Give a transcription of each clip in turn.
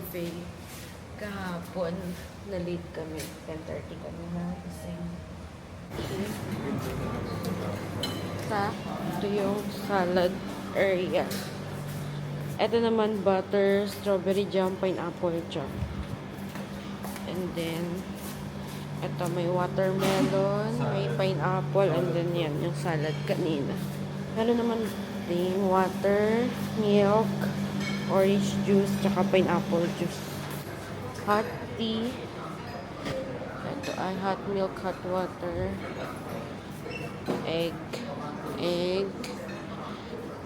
buffet. Kahapon, na-late kami. 10:30 kami na kasi ito yung salad area. Ito naman butter, strawberry jam, pineapple jam. And then ito may watermelon, may pineapple, and then yan yung salad kanina. Meron naman ding water, milk, orange juice, tsaka pineapple juice. Hot tea. Ito ay hot milk, hot water. Egg.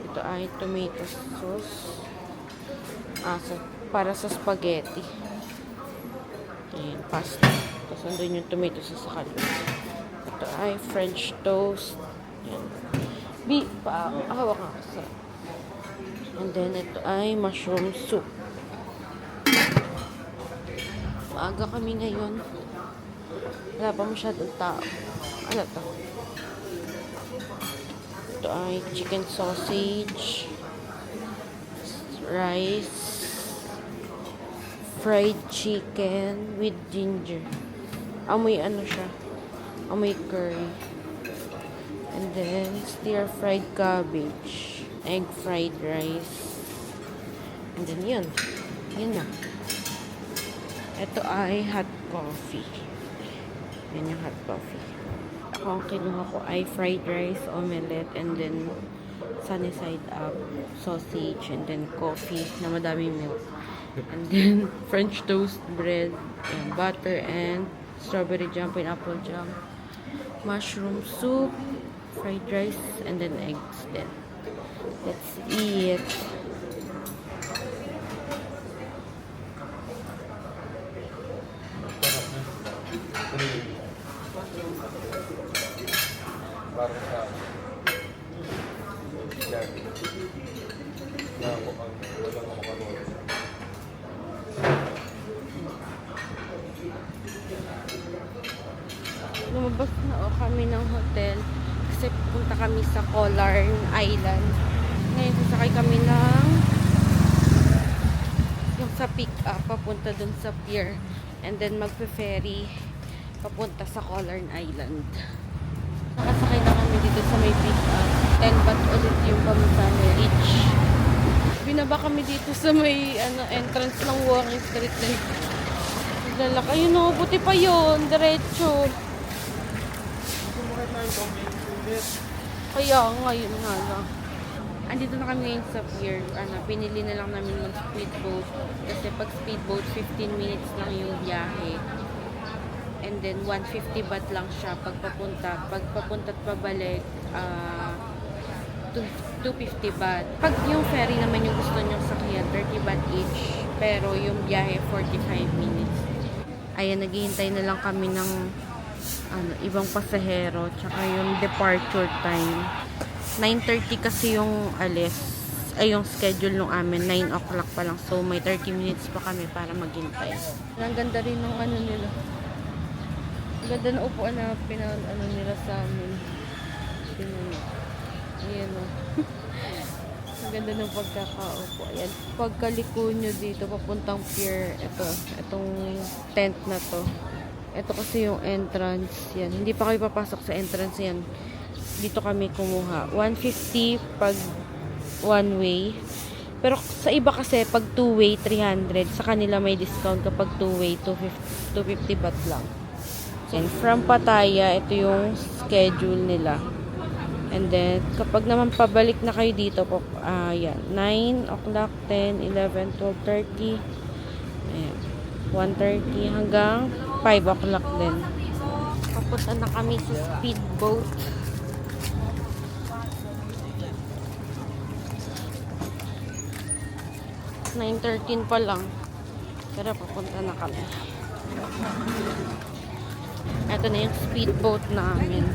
Ito ay tomato sauce. Para sa spaghetti. Ayan, pasta. Tapos andun yung tomato sauce sa kanila. Ito ay French toast. Ayan. Hawak nga sa. And then ito ay mushroom soup. Maaga kami ngayon. Wala pa masyadong tao. Ano to? Ito ay chicken sausage, rice, fried chicken with ginger. Amoy ano siya? Amoy curry. And then stir-fried cabbage, egg fried rice. And then yun. Yun na. Ito ay hot coffee. Yan yung hot coffee. Ako ang kinuha ko ay fried rice, omelette, and then sunny side up, sausage, and then coffee na madaming milk. And then French toast, bread, and butter, and strawberry jam, pineapple jam, mushroom soup, fried rice, and then eggs then. Let's eat. Lumabas na kami ng hotel kasi pupunta kami sa Colarn Island. Ngayon sasakay kami ng yung sa pick up papunta dun sa pier, and then magpe-ferry papunta sa Colarn Island. Nakasakay na kami dito sa may pick up. 10 baht ulit yung pamasahe each. Binaba kami dito sa may entrance ng walking street din. Lalak, ayun o, buti pa yun, diretso. Kaya ngayon nga lang. Andito na kami ngayon sa pier. Pinili na lang namin mag speedboat. Kasi pag speedboat, 15 minutes lang yung biyahe. And then 150 baht lang siya pag papunta. Pag papunta at pabalik, 250 baht. Pag yung ferry naman yung gusto nyong sakyan, 30 baht each. Pero yung biyahe, 45 minutes. Ayan, naghihintay na lang kami ng ibang pasahero, tsaka yung departure time. 9:30 kasi yung yung schedule nung amin, 9 o'clock pa lang. So, may 30 minutes pa kami para maghintay. Ang ganda rin ng nila. Ang ganda na upuan na nila sa amin. Ayan o. Ang ganda ng pagkakaupo. Ayan. Pagkaliko nyo dito, papuntang pier, itong tent na to. Ito kasi yung entrance. Yan. Hindi pa kayo papasok sa entrance yan. Dito kami kumuha. 150 pag one way. Pero sa iba kasi, pag two way, 300. Sa kanila may discount kapag two way, 250 baht lang. And from Pattaya, ito yung schedule nila. And then, kapag naman pabalik na kayo dito, yan. 9 o'clock, 10, 11, 12, 30. Ayan. 1:30 hanggang 5 o'clock din. Papunta na kami sa speedboat. – 9:13 pa lang. Pero papunta na kami. Ito na yung speedboat namin.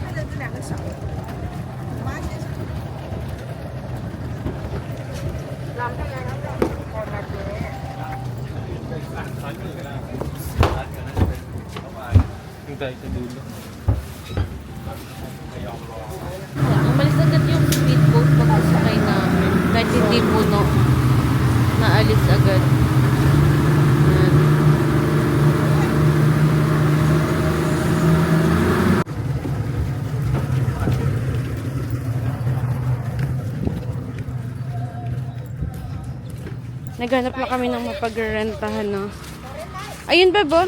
Yung tayo sa dulo. Umalis agad yung speedboat pagkasakay namin. Kahit hindi puno. Naalis agad. Naghanap na kami ng mapagrentahan, no? Ayun, Bebo.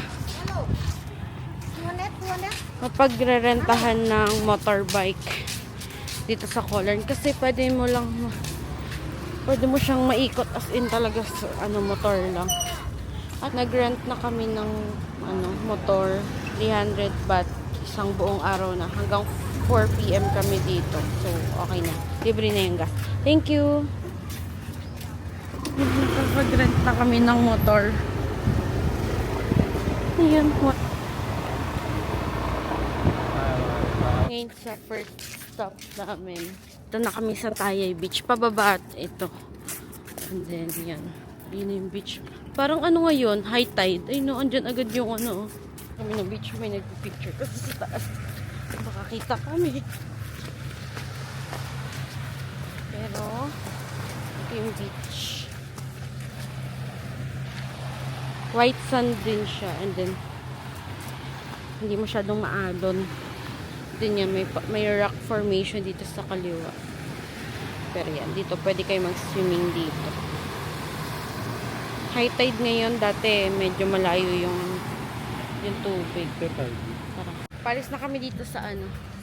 Mapagrerentahan ng motorbike dito sa Colern. Kasi pwede mo siyang maikot as in talaga sa motor lang. At nag-rent na kami ng motor, 300 baht, isang buong araw na. Hanggang 4 PM kami dito. So, okay na. Libre na yung gas. Thank you! Nakapag-rent na kami ng motor. Ayan, ngayon sa first stop namin. Ito na kami sa Tayay Beach. Pababa at ito. And then, yan. Yun yung beach. Parang ngayon, high tide. Ay no, andyan agad yung kami ng beach. May nag-picture kasi sa taas. Makakita kami. Pero, ito yung beach. White sand din siya. And then, hindi masyadong maalon. Din yan, may rock formation dito sa kaliwa. Pero yan, dito pwede kayo mag-swimming dito. High tide ngayon, dati medyo malayo yung tubig. Tara. Palis na kami dito sa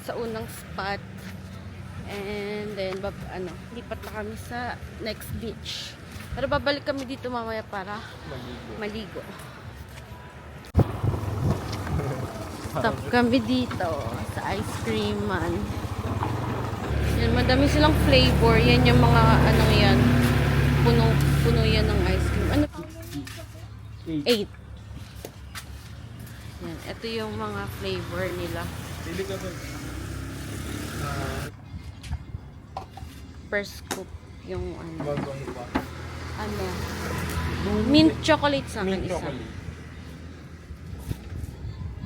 sa unang spot. And then lipat na kami sa next beach. Pero babalik kami dito mamaya para maligo. Stop kami dito sa ice cream man. Yan, madami silang flavor. Yan yung mga yan. Puno yan ng ice cream. 8. Yan, ito yung mga flavor nila. Per scoop yung mint chocolate sa akin isa.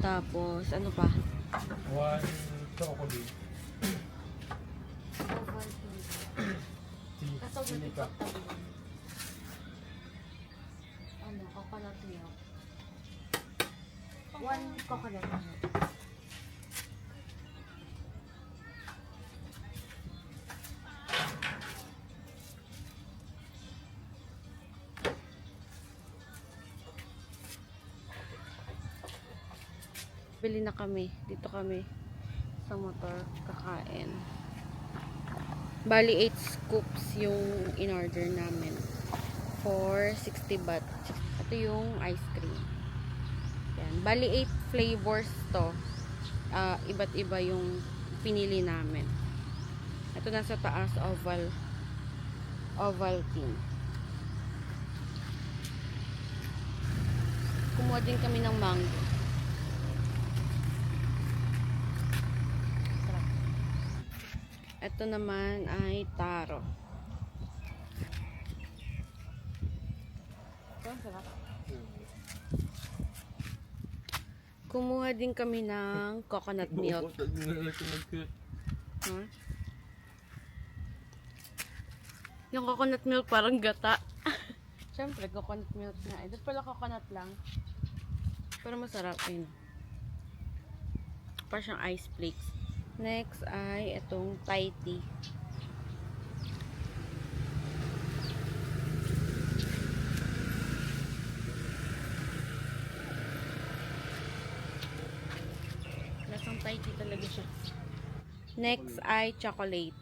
Tapos, ano pa? One chocolate. Coconut milk. One coconut milk. Bili na kami. Dito kami sa motor kakain. Bali 8 scoops yung in-order namin for 60 baht. Ito yung ice cream. Yan. Bali 8 flavors to. Iba't iba yung pinili namin. Ito nasa taas, Ovaltine. Kumuha din kami ng mango. Ito naman ay taro. Ito, sarap. Kumuha din kami ng coconut milk. Huh? Yung coconut milk parang gata. Siyempre, coconut milk na. Ito pala coconut lang. Pero masarap. Ayun. Parang siyang ice flakes. Next ay itong Thai tea. Lasang Thai tea talaga siya. Next ay chocolate.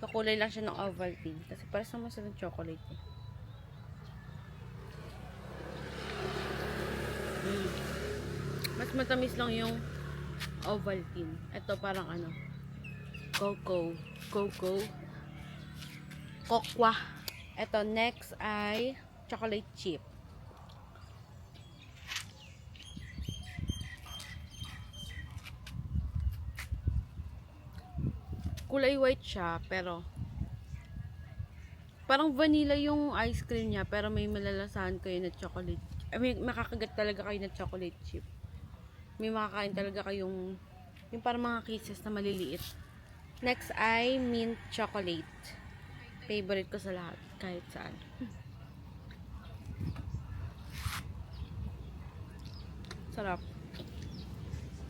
Kakulay lang siya ng Ovaltine. Kasi parang naman siya ng chocolate. Mas matamis lang yung Ovaltine. Ito parang cocoa. Ito next ay chocolate chip. Kulay white siya, pero parang vanilla yung ice cream niya, pero may malalasahan kayo na chocolate. May makakagat talaga kayo na chocolate chip. May makakain talaga kayong yung parang mga cases na maliliit. Next ay mint chocolate. Favorite ko sa lahat, kahit saan. Sarap.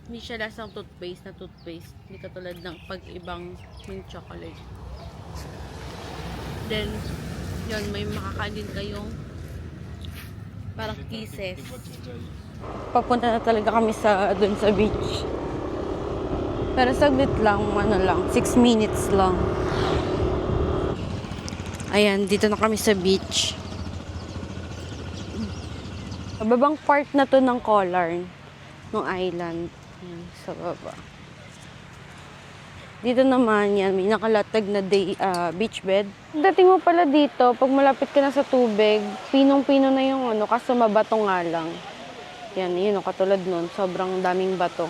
Hindi siya lasang toothpaste na toothpaste. Hindi katulad ng pag-ibang mint chocolate. Then, Yun, may makakain kayong parang kisses. Papunta na talaga kami dun sa beach. Pero saglit lang, 6 minutes lang. Ayan, dito na kami sa beach. Sa babang part na to ng Collar, ng island. Ayan, sa baba. Dito naman, yan, may nakalatag na beach bed. Dating mo pala dito, pag malapit ka na sa tubig, pinong-pino na yung kaso mabato nga lang. Yan, yun, katulad nun, sobrang daming bato.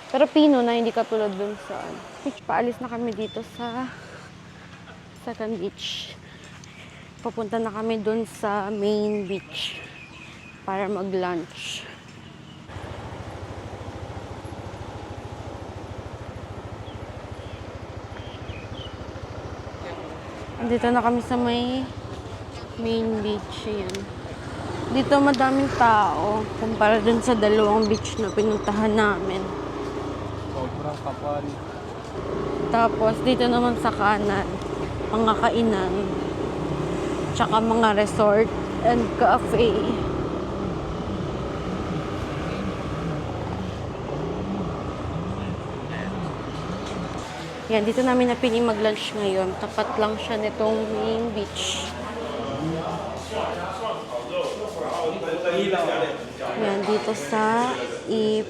Pero pino na, hindi katulad dun sa beach. Paalis na kami dito sa second beach. Papunta na kami dun sa main beach para mag-lunch. Dito na kami sa main beach. Yan. Dito madaming tao kumpara dun sa dalawang beach na pinuntahan namin. Sobrang kapal. Tapos dito naman sa kanan, mga kainan, tsaka mga resort and cafe. Yan, dito namin napili mag-lunch ngayon. Tapat lang siya nitong main beach. Yan, dito sa E+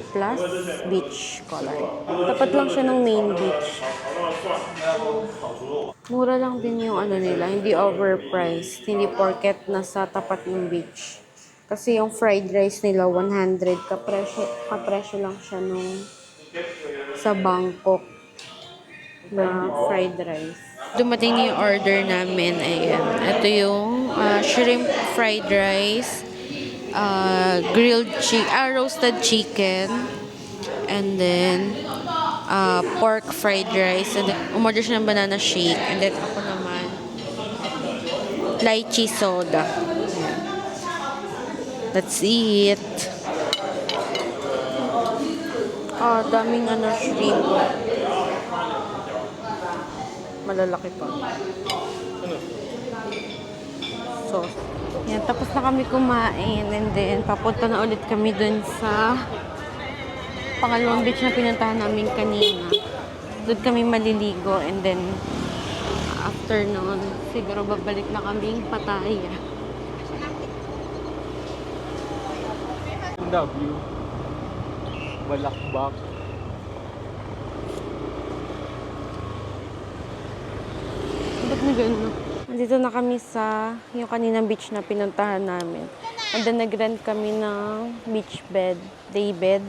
Beach Collar. Tapat lang siya ng main beach. Mura lang din yung nila, hindi overpriced. Hindi porket nasa tapat ng beach. Kasi yung fried rice nila, 100. Kapresyo lang siya nung sa Bangkok na fried rice. Dumating na yung order namin. Ayan. Ito yung shrimp fried rice, roasted chicken, and then pork fried rice. And then, umorder siya ng banana shake. And then ako naman, lychee soda. Ayan. That's it. Daming shrimp. Malalaki pa. So, yan. Tapos na kami kumain. And then, papunta na ulit kami dun sa pangalawang beach na pinuntahan namin kanina. Doon kami maliligo. And then, after nun, siguro babalik na kaming Pattaya. W. Balakbak. Ba't na gano'n? Nandito na kami sa yung kaninang beach na pinuntahan namin. And then nag-rent kami ng beach bed, day bed,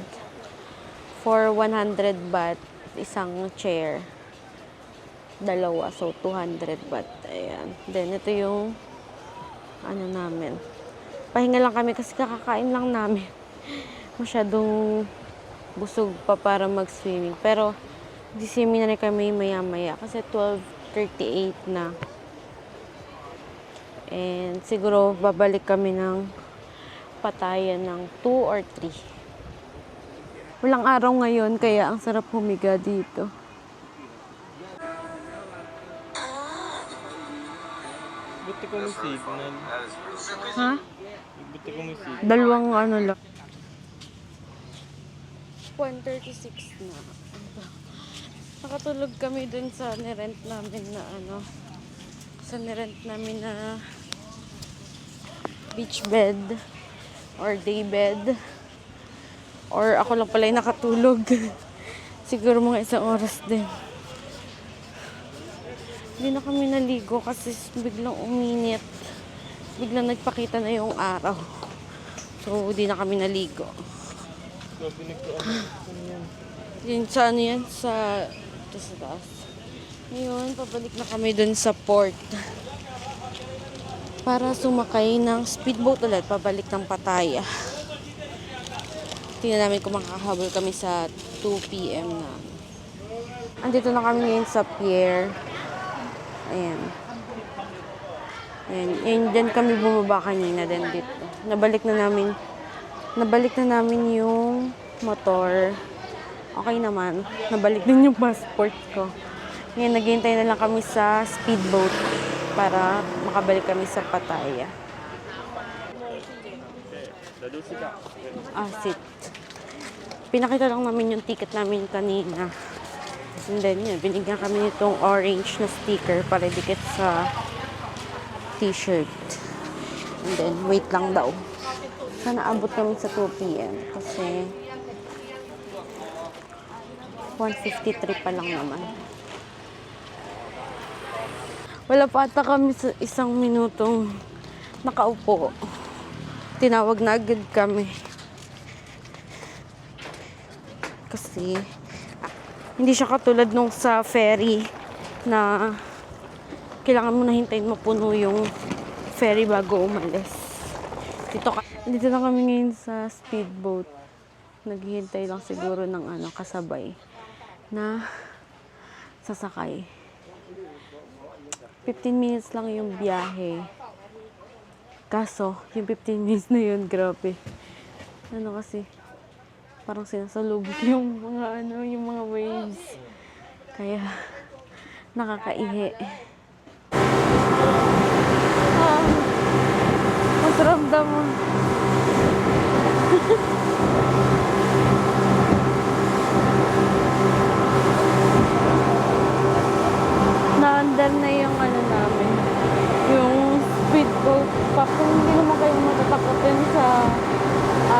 for 100 baht, isang chair. Dalawa, so 200 baht. Ayan. Then ito yung namin. Pahinga lang kami kasi kakakain lang namin. Masyadong busog pa para mag-swimming. Pero di-swimming na rin kami maya-maya kasi 12:38 na. And siguro babalik kami ng Pattaya ng 2 or 3. Walang araw ngayon kaya ang sarap humiga dito. Buti ko may signal. Ha? Buti ko may signal. Dalawang lang. 1:36 na. Nakatulog kami dun sa nirent namin na beach bed or day bed. Or ako lang pala yung nakatulog. Siguro mga 1 oras din. Hindi na kami naligo kasi biglang uminit. Biglang nagpakita na yung araw. So, hindi na kami naligo. Yun sa yan? Sa taas. Ngayon, pabalik na kami dun sa port. Para sumakay ng speedboat ulit. Pabalik ng Pattaya. Tingnan namin kung makakahabol kami sa 2 p.m. na. Andito na kami ngayon sa pier. Ayan. Ayan. Diyan kami bumaba kanina din dito. Nabalik na namin yung motor. Okay naman. Nabalik din yung passport ko. Ngayon, naghihintay na lang kami sa speedboat para makabalik kami sa Pattaya. Sit. Pinakita lang namin yung ticket namin kanina. And then yun, binigyan kami nitong orange na sticker para dikit sa t-shirt. And then, wait lang daw. Sana abot kami sa 2 p.m. Kasi 1:53 pa lang naman. Wala pa ata kami sa 1 minutong nakaupo. Tinawag na agad kami. Kasi hindi siya katulad nung sa ferry na kailangan mo na hintayin mapuno yung ferry bago umalis. Dito na kami ngayon sa speedboat. Naghihintay lang siguro ng kasabay na sasakay. 15 minutes lang yung biyahe. Kaso, yung 15 minutes na yun, grabe. Kasi, parang sinasalubog yung yung mga waves. Kaya, nakakaihi. Masramdam mo. Naandar na yung namin. Yung speedboat. Kung hindi naman kayo matatakotin sa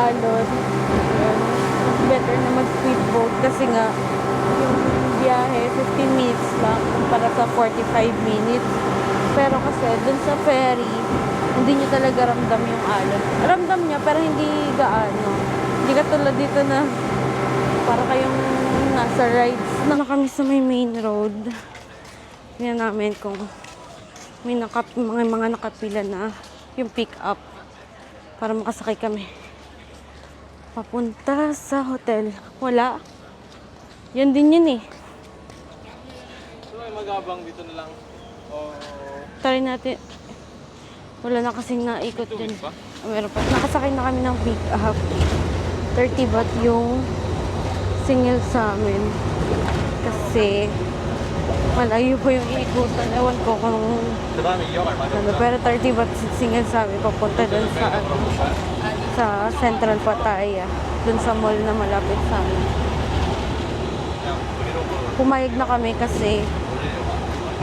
alon. Mas better na mag-speedboat kasi nga yung biyahe 15 minutes lang kumpara sa 45 minutes. Pero kasi dun sa ferry, hindi nyo talaga ramdam yung alon. Ramdam niya pero hindi gaano. Hindi katulad dito na para kayong nasa rides. Na kami sa may main road. Tingnan namin kung may mga nakapila na yung pick up para makasakay kami papunta sa hotel. Wala. Yan din yun eh. So, may magabang dito na lang. Try natin. Wala na kasing naikot din. Meron pa. Nakasakay na kami ng pick up. 30 baht yung single sa amin. Kasi malayo po yung iikutan. Ewan ko kung pero 30 baht single sa amin papunta dun sa Central Pattaya. Dun sa mall na malapit sa amin. Pumayag na kami kasi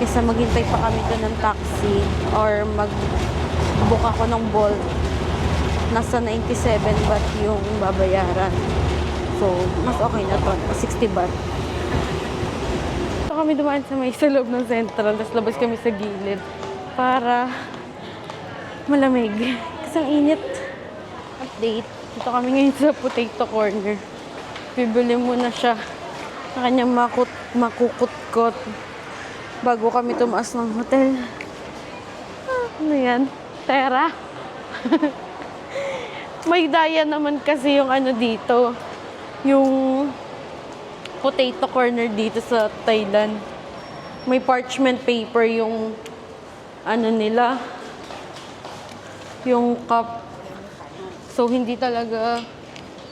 kaysa maghintay pa kami dun ng taxi or mag-book ako ng Bolt. Nasa 97 baht yung babayaran. So, mas okay na to. 60 baht. So, kami dumaan sa loob ng Central. Tapos labas kami sa gilid para malamig. Kasi ang init. Update. Dito kami ngayon sa potato corner. Bibili muna siya na kanyang makukutkot bago kami tumaas ng hotel. Ano yan? Tera? May daya naman kasi yung dito. Yung potato corner dito sa Thailand. May parchment paper yung nila. Yung cup. So, hindi talaga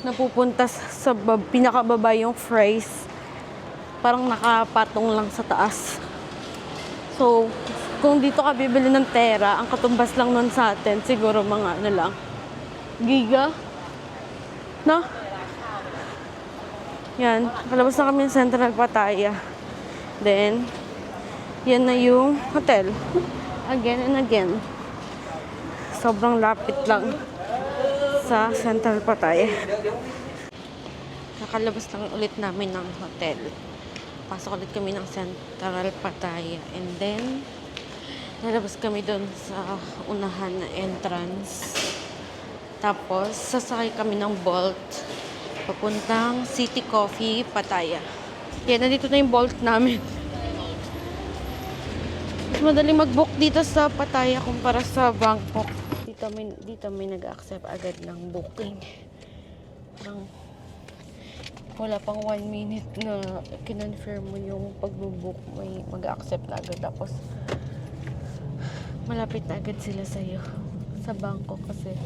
napupunta sa pinakababa yung fries. Parang nakapatong lang sa taas. So, kung dito ka bibili ng tera, ang katumbas lang nun sa atin, siguro mga lang, giga. No? Yan. Kalabas na kami ng Central Pattaya. Then, yan na yung hotel. Again and again. Sobrang lapit lang sa Central Pattaya. Nakalabas lang ulit namin ng hotel. Pasok ulit kami ng Central Pattaya. And then, lalabas kami doon sa unahan na entrance. Tapos, sasakay kami ng Bolt papuntang City Coffee, Pattaya. Yan, nandito na yung Bolt namin. Mas madali mag-book dito sa Pattaya kumpara sa Bangkok. Dito may nag-accept agad ng booking. Wala pang 1 minute na kinonfirm mo yung pag-book, may mag-accept na agad. Tapos, malapit na agad sila sa'yo. Sa Bangkok kasi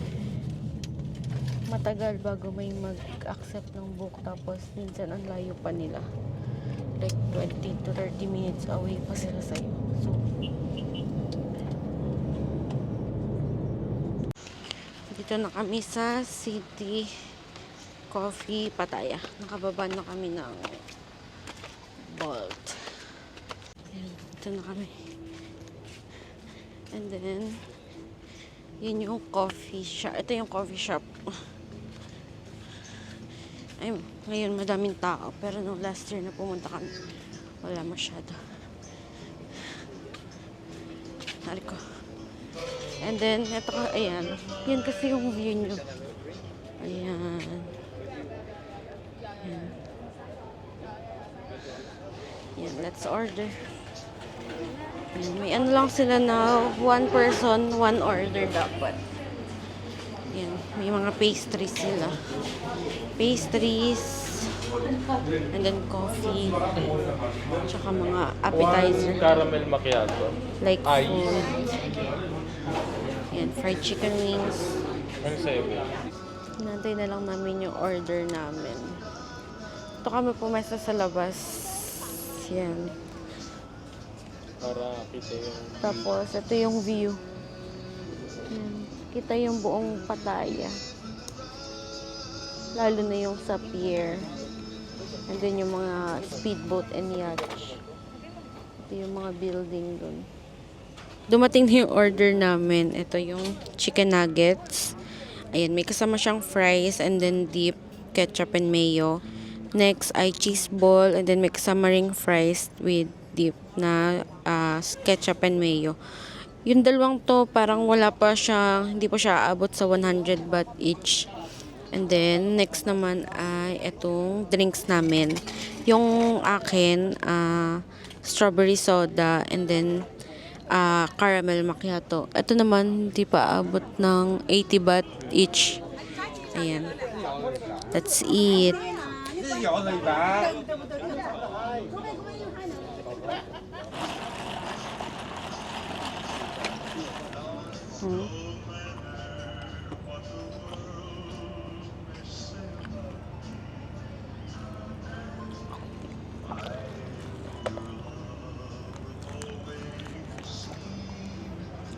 matagal bago may mag-accept ng book. Tapos, minsan ang layo pa nila. Like 20 to 30 minutes away pa sila sa'yo. So, Dito na kami sa City Coffee Pattaya. Nakababa na kami ng Bolt. Ayan, dito na kami. And then, yun yung coffee shop. Ito yung coffee shop. Ay, ngayon madaming tao. Pero no, last year na pumunta kami, wala masyado. Hariko. And then, ito ka, ayan. Yan kasi yung view nyo. Ayan. Ayan. Yan, let's order. Ayan, may ano lang sila na one person, one order dapat. Yan, may mga pastries sila. Pastries, and then coffee, tsaka mga appetizer. Caramel macchiato. Like Ice. food. Yan, fried chicken wings. Ano sa'yo, babe? Nantay na lang namin yung order namin. Ito kami pumesa sa labas. Yan. Para kita yung... Tapos, ito yung view. Yan. Kita yung buong Pattaya. Lalo na yung sa pier. And then yung mga speedboat and yacht. Ito yung mga building dun. Dumating na yung order namin. Ito yung chicken nuggets. Ayan, may kasama siyang fries and then dip, ketchup and mayo. Next ay cheese ball and then may kasama ring fries with dip na ketchup and mayo. Yung dalawang to parang wala pa siya, hindi pa siya aabot sa 100 baht each. And then next naman ay itong drinks namin. Yung akin, strawberry soda and then caramel macchiato. Ito naman hindi pa aabot ng 80 baht each. Ayan. That's it.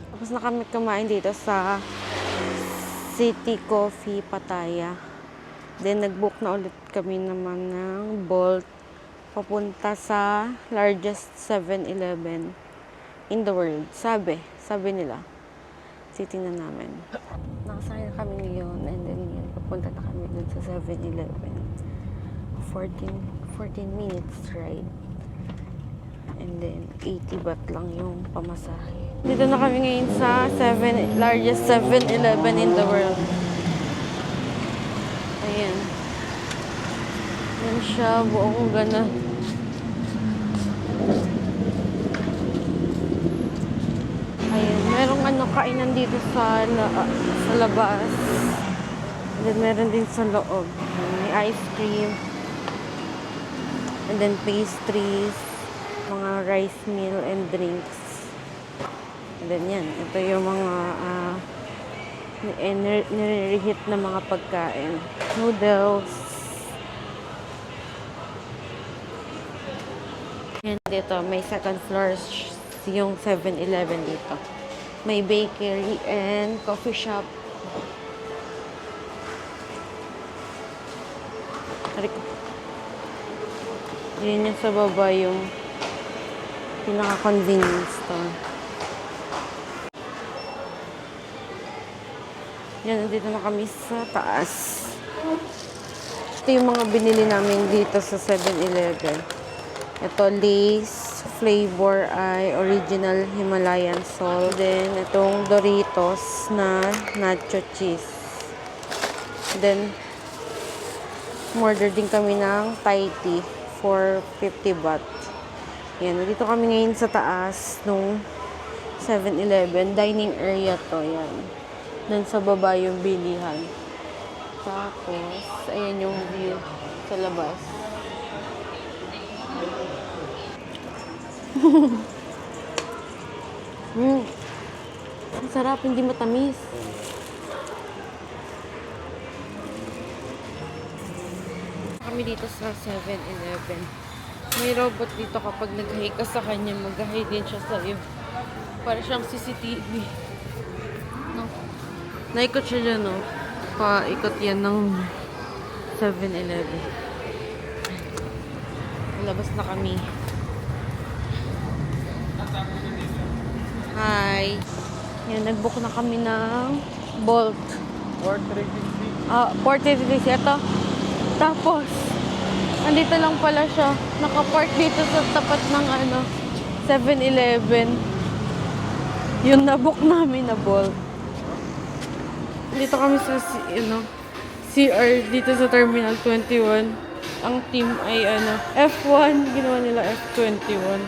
Tapos na kami kumain dito sa City Coffee Pattaya. Then nag-book na ulit kami naman ng Bolt papunta sa largest 7-Eleven in the world. Sabi nila. Titingnan namin. Nakasakay na kami ngayon and then yun, papunta na kami dun sa 7-Eleven. 14 minutes ride. And then 80 baht lang yung pamasahe. Dito na kami ngayon sa largest 7-Eleven in the world. Ayan. Yan siya, buong gana. Ayan, merong kainan dito sa labas. And then meron din sa loob. May ice cream. And then pastries. Mga rice meal and drinks. And then yan, ito yung mga nire-reheat na mga pagkain. Noodles. And dito, may second floor yung 7-Eleven dito. May bakery and coffee shop. Yun yung sa baba yung pinaka-convenience store. Yan, nandito na kami sa taas. Ito yung mga binili namin dito sa 7-Eleven. Ito, Lay's flavor ay original Himalayan salt. Then, itong Doritos na nacho cheese. Then, order din kami ng Thai tea for 50 baht. Yan, dito kami ngayon sa taas nung 7-Eleven. Dining area to, yan. Doon sa baba yung bilihan. Tapos, ayan yung view sa labas. Ang sarap, hindi matamis. Kami dito sa 7-Eleven. May robot dito kapag nag-hi ka sa kanya, mag-hi din siya sa'yo. Para siyang CCTV. No? Naikot siya dyan, no? Paikot yan ng 7-Eleven. Labas na kami. Hi! Yan, nag-book na kami ng Bolt. Or 350. Port 350. Ito. Tapos, andito lang pala siya. Nakapark dito sa tapat ng 7-Eleven. Yung na-book namin na Bolt. Dito kami sa CR dito sa Terminal 21. Ang team ay F1. Ginawa nila F21.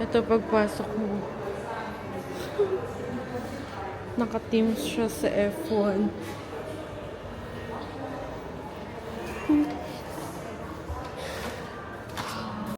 Ito pagpasok mo. Naka-team siya sa F1.